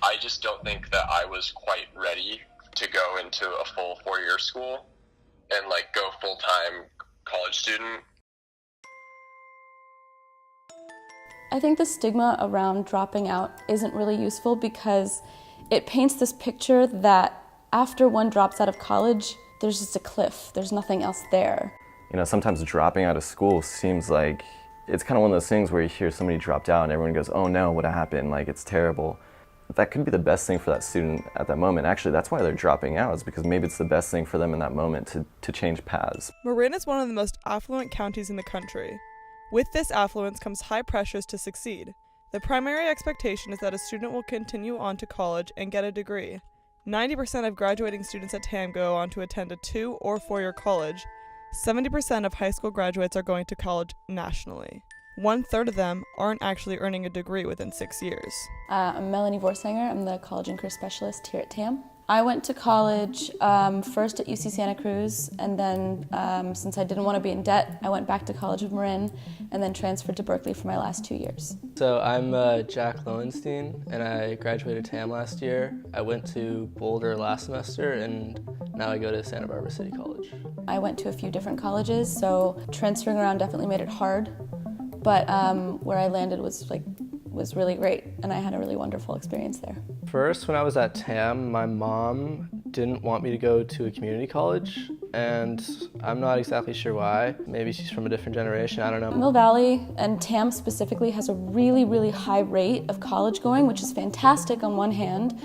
I just don't think that I was quite ready to go into a full 4-year school and like go full-time college student. I think the stigma around dropping out isn't really useful because it paints this picture that after one drops out of college, there's just a cliff, there's nothing else there. You know, sometimes dropping out of school seems like, it's kind of one of those things where you hear somebody dropped out and everyone goes, oh no, what happened? Like, it's terrible. That could be the best thing for that student at that moment. Actually, that's why they're dropping out, is because maybe it's the best thing for them in that moment to change paths. Marin is one of the most affluent counties in the country. With this affluence comes high pressures to succeed. The primary expectation is that a student will continue on to college and get a degree. 90% of graduating students at TAM go on to attend a 2- or 4-year college. 70% of high school graduates are going to college nationally. 1/3 of them aren't actually earning a degree within 6 years. I'm Melanie Vorsanger. I'm the college and career specialist here at TAM. I went to college first at UC Santa Cruz, and then since I didn't want to be in debt, I went back to College of Marin and then transferred to Berkeley for my last 2 years. So I'm Jack Lowenstein, and I graduated TAM last year. I went to Boulder last semester, and now I go to Santa Barbara City College. I went to a few different colleges, so transferring around definitely made it hard, but where I landed was really great, and I had a really wonderful experience there. First, when I was at TAM, my mom didn't want me to go to a community college, and I'm not exactly sure why. Maybe she's from a different generation, I don't know. Mill Valley, and TAM specifically, has a really, really high rate of college going, which is fantastic on one hand,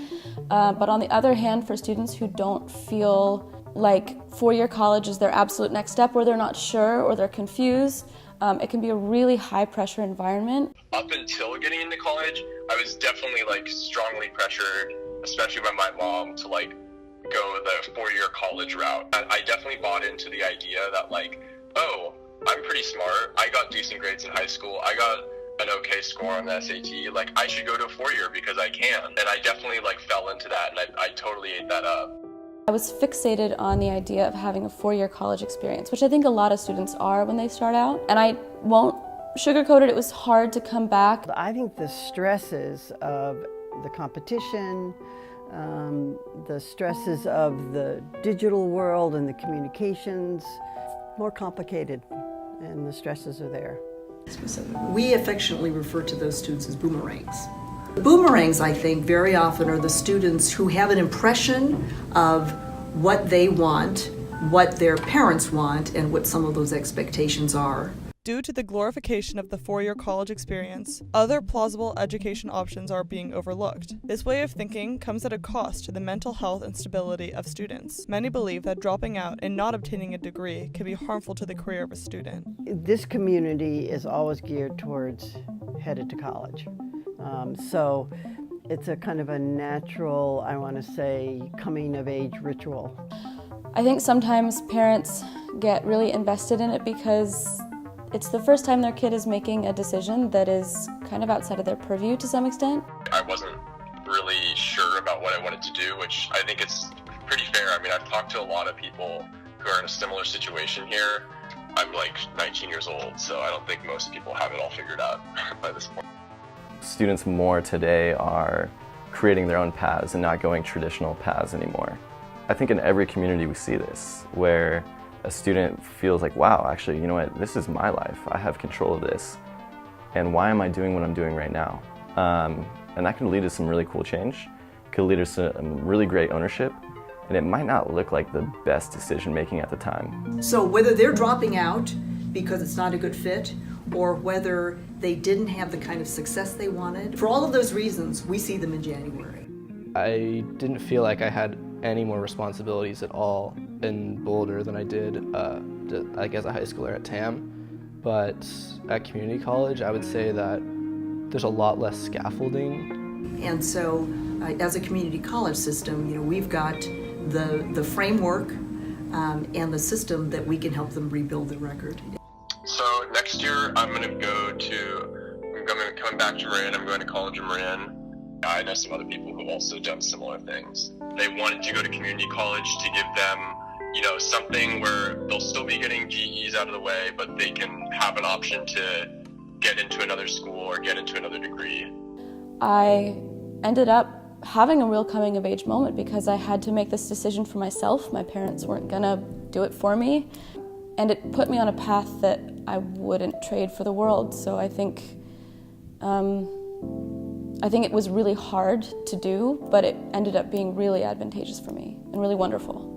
but on the other hand, for students who don't feel like 4-year college is their absolute next step, or they're not sure, or they're confused, it can be a really high-pressure environment. Up until getting into college, I was definitely like strongly pressured, especially by my mom, to like go the 4-year college route. I definitely bought into the idea that like, oh, I'm pretty smart. I got decent grades in high school. I got an okay score on the SAT. Like, I should go to a 4-year because I can. And I definitely like fell into that, and I totally ate that up. I was fixated on the idea of having a 4-year college experience, which I think a lot of students are when they start out. And I won't sugarcoat it, it was hard to come back. I think the stresses of the competition, the stresses of the digital world and the communications, more complicated, and the stresses are there. We affectionately refer to those students as boomerangs. Boomerangs, I think, very often are the students who have an impression of what they want, what their parents want, and what some of those expectations are. Due to the glorification of the 4-year college experience, other plausible education options are being overlooked. This way of thinking comes at a cost to the mental health and stability of students. Many believe that dropping out and not obtaining a degree can be harmful to the career of a student. This community is always geared towards headed to college. So it's a kind of a natural, I want to say, coming-of-age ritual. I think sometimes parents get really invested in it because it's the first time their kid is making a decision that is kind of outside of their purview to some extent. I wasn't really sure about what I wanted to do, which I think it's pretty fair. I mean, I've talked to a lot of people who are in a similar situation here. I'm like 19 years old, so I don't think most people have it all figured out by this point. Students more today are creating their own paths and not going traditional paths anymore. I think in every community we see this, where a student feels like, wow, actually, you know what, this is my life. I have control of this. And why am I doing what I'm doing right now? And that can lead to some really cool change, could lead to some really great ownership, and it might not look like the best decision making at the time. So whether they're dropping out because it's not a good fit, or whether they didn't have the kind of success they wanted, for all of those reasons, we see them in January. I didn't feel like I had any more responsibilities at all in Boulder than I did, like as a high schooler at TAM. But at community college, I would say that there's a lot less scaffolding. And so, as a community college system, you know, we've got the framework and the system that we can help them rebuild the record. So next year, I'm going to come back to Marin. I'm going to College of Marin. I know some other people who've also done similar things. They wanted to go to community college to give them, you know, something where they'll still be getting GEs out of the way, but they can have an option to get into another school or get into another degree. I ended up having a real coming of age moment because I had to make this decision for myself. My parents weren't gonna do it for me. And it put me on a path that I wouldn't trade for the world. So I think it was really hard to do, but it ended up being really advantageous for me and really wonderful.